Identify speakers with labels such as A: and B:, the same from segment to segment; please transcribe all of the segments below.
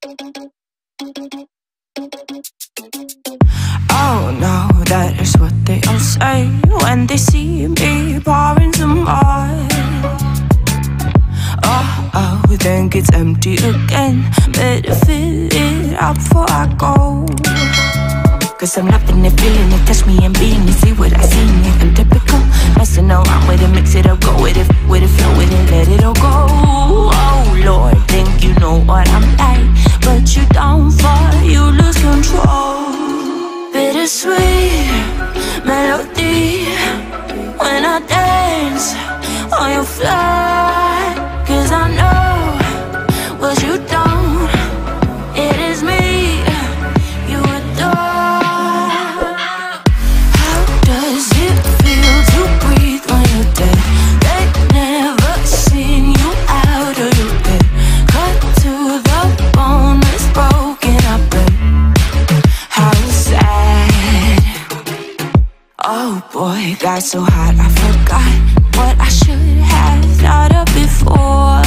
A: Oh no, that is what they all say when they see me pouring some oil. Oh, then gets empty again. Better fill it up before I go. Cause I'm loving it, feeling it, touch me and being it. See what I see in it, I'm typical. Messing around with it, mix it up, go with it, flow with it, let it all go. Oh Lord, think you know what I'm like, but you don't fall, you lose control. Bittersweet melody when I dance on your fly. Cause I know what you don't, it is me you adore. How does it feel to breathe when you're dead? They never seen you out of your bed. Cut to the bone, it's broken up, but how sad. Oh boy, got so hot I forgot what I should have thought of before.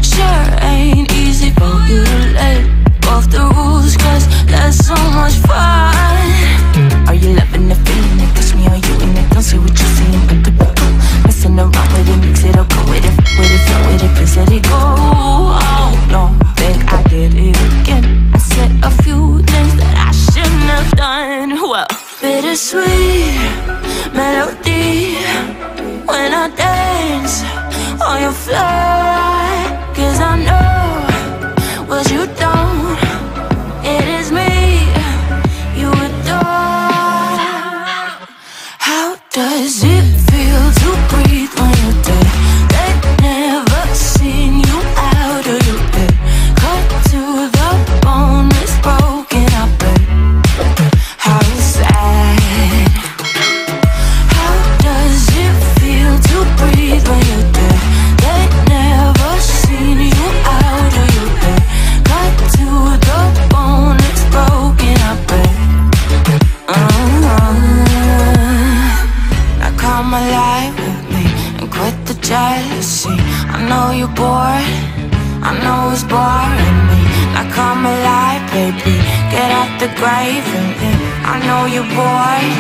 A: Sure ain't easy for you to let go of the rules, cause that's so much fun. Are you loving the feeling it? Touch me, are you in it? Don't see what you're seeing, but typical. Messing around with it, mix it up, go with it, flow with it, please let it go. Oh no, think I did it again. I said a few things that I shouldn't have done. Well, bittersweet melody when I dance on your fly. Cause I know what you don't, it is me you adore. How does it feel to breathe when you're dead? They never seen you out of your bed. Cut to the bone, it's broken up, but how sad. How does it feel to breathe when you're dead? They never seen you out of your bed. Cut to the bone, it's broken up, but now come alive with me and quit the jealousy. I know you're bored, I know it's boring me. Now come alive, baby, get out the grave and live. I know you're bored.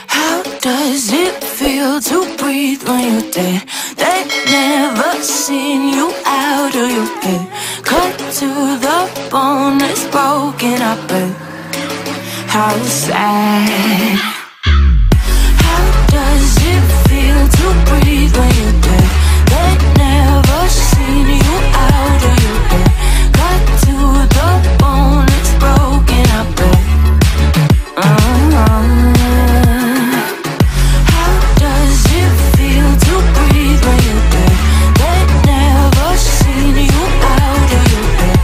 A: How does it feel to breathe when you're dead? They never seen you out of your bed. Cut to the bone, it's broken up, but how sad. How does it feel to breathe when you're dead? They never seen you out of your bed. Cut to the bone, it's broken up, but how does it feel to breathe when you're dead? They never seen you out of your bed.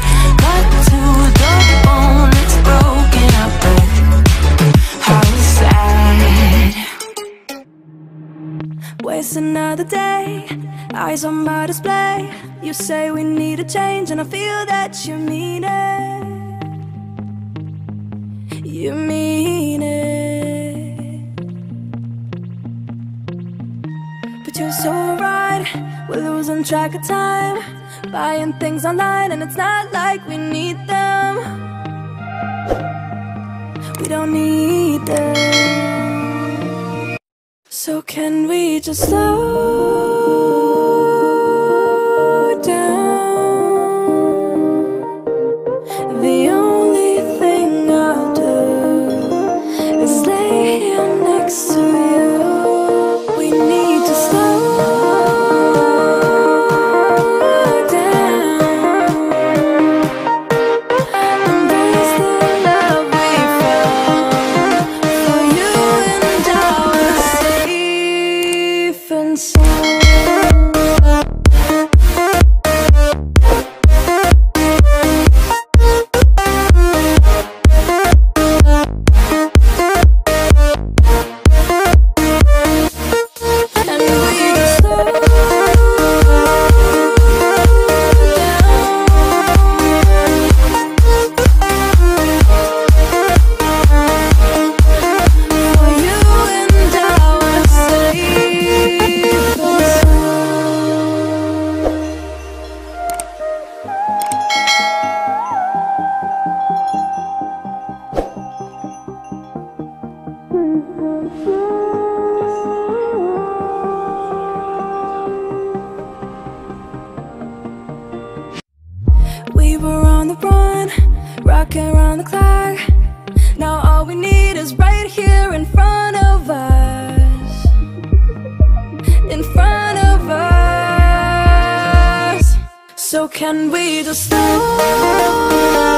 A: Cut to the bone, it's broken up, but how sad.
B: Waste another day, eyes on my display. You say we need a change and I feel that you mean it. You mean it. But you're so right, we're losing track of time. Buying things online and it's not like we need them. We don't need them. So can we just slow down? The only thing I'll do is lay here next to you. We need to slow down. Embrace the love we found. For you and I we're safe and sound. We were on the run, rocking around the clock. Now all we need is right here in front of us. In front of us. So can we just slow